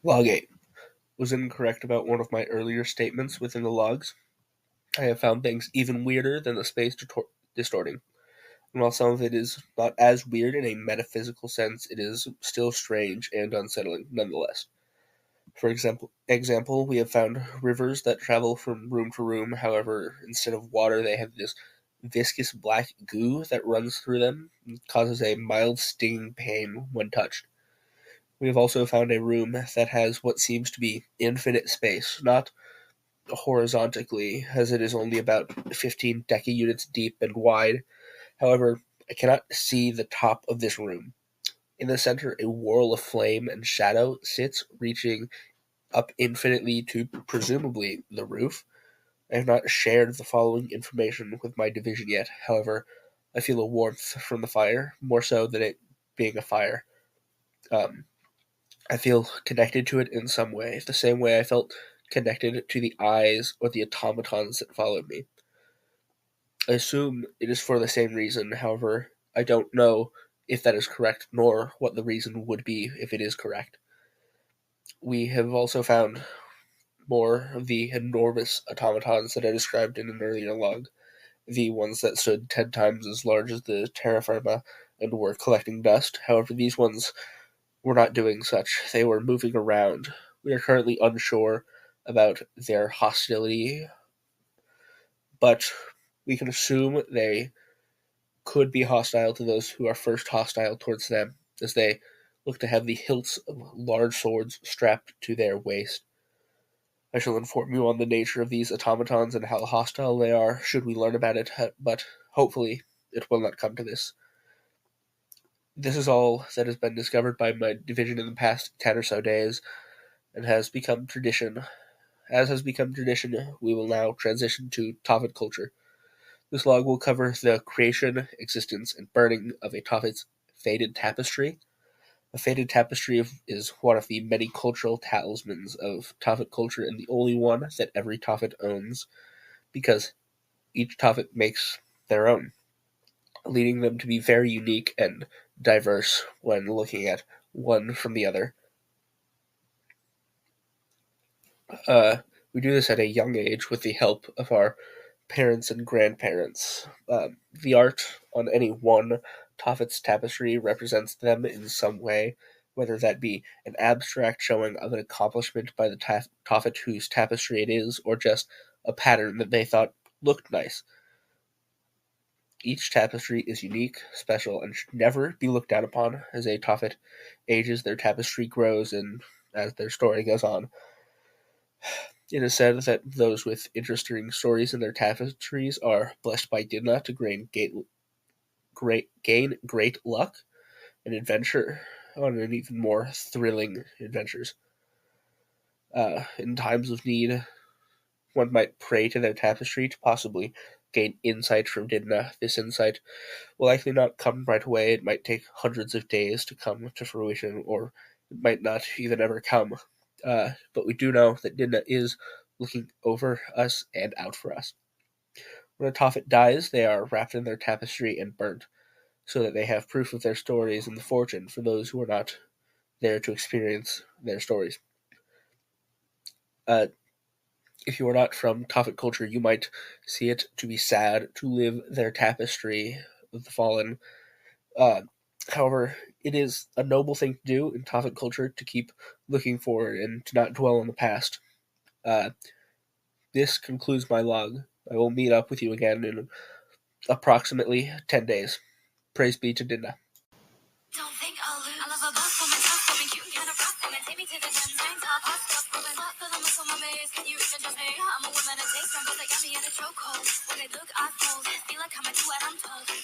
Log 8 was incorrect about one of my earlier statements within the logs. I have found things even weirder than the space distorting. And while some of it is not as weird in a metaphysical sense, it is still strange and unsettling nonetheless. For example, we have found rivers that travel from room to room. However, instead of water, they have this viscous black goo that runs through them and causes a mild stinging pain when touched. We have also found a room that has what seems to be infinite space, not horizontally, as it is only about 15 deca-units deep and wide. However, I cannot see the top of this room. In the center, a whorl of flame and shadow sits, reaching up infinitely to presumably the roof. I have not shared the following information with my division yet. However, I feel a warmth from the fire, more so than it being a fire. Um, I feel connected to it in some way, the same way I felt connected to the eyes or the automatons that followed me. I assume it is for the same reason, however, I don't know if that is correct, nor what the reason would be if it is correct. We have also found more of the enormous automatons that I described in an earlier log, the ones that stood 10 times as large as the terra firma and were collecting dust. However, these ones were not doing such. They were moving around. We are currently unsure about their hostility, but we can assume they could be hostile to those who are first hostile towards them, as they look to have the hilts of large swords strapped to their waist. I shall inform you on the nature of these automatons and how hostile they are should we learn about it, but hopefully it will not come to this. This is all that has been discovered by my division in the past 10 or so days, and has become tradition. As has become tradition, we will now transition to Tophet culture. This log will cover the creation, existence, and burning of a Tophet's Fated Tapestry. A Fated Tapestry is one of the many cultural talismans of Tophet culture, and the only one that every Tophet owns, because each Tophet makes their own, leading them to be very unique and diverse when looking at one from the other. We do this at a young age with the help of our parents and grandparents. The art on any one Tophet's tapestry represents them in some way, whether that be an abstract showing of an accomplishment by the Tophet whose tapestry it is, or just a pattern that they thought looked nice. Each tapestry is unique, special, and should never be looked down upon. As a Tophet ages, their tapestry grows, and as their story goes on, it is said that those with interesting stories in their tapestries are blessed by Dinah to gain great luck and adventure on an even more thrilling adventures. In times of need, one might pray to their tapestry to possibly gain insight from Dinah. This insight will likely not come right away. It might take hundreds of days to come to fruition, or it might not even ever come. But we do know that Dinah is looking over us and out for us. When a Tophet dies, they are wrapped in their tapestry and burnt, so that they have proof of their stories and the fortune for those who are not there to experience their stories. Uh, if you are not from Tophet culture, you might see it to be sad to live their tapestry of the fallen. Uh, However, it is a noble thing to do in Tophet culture to keep looking forward and to not dwell on the past. Uh, this concludes my log. I will meet up with you again in approximately 10 days. Praise be to Dinah. Don't think I'll lose. I love a boss woman, tough woman, cute and a rough woman. Take me to the gym, tank top, hot stuff, woman. Hot for the muscle, my maze. Can you even judge me? I'm a woman that takes time, but they got me in a chokehold. When they look, I fold. Feel like I'm a do what I'm told.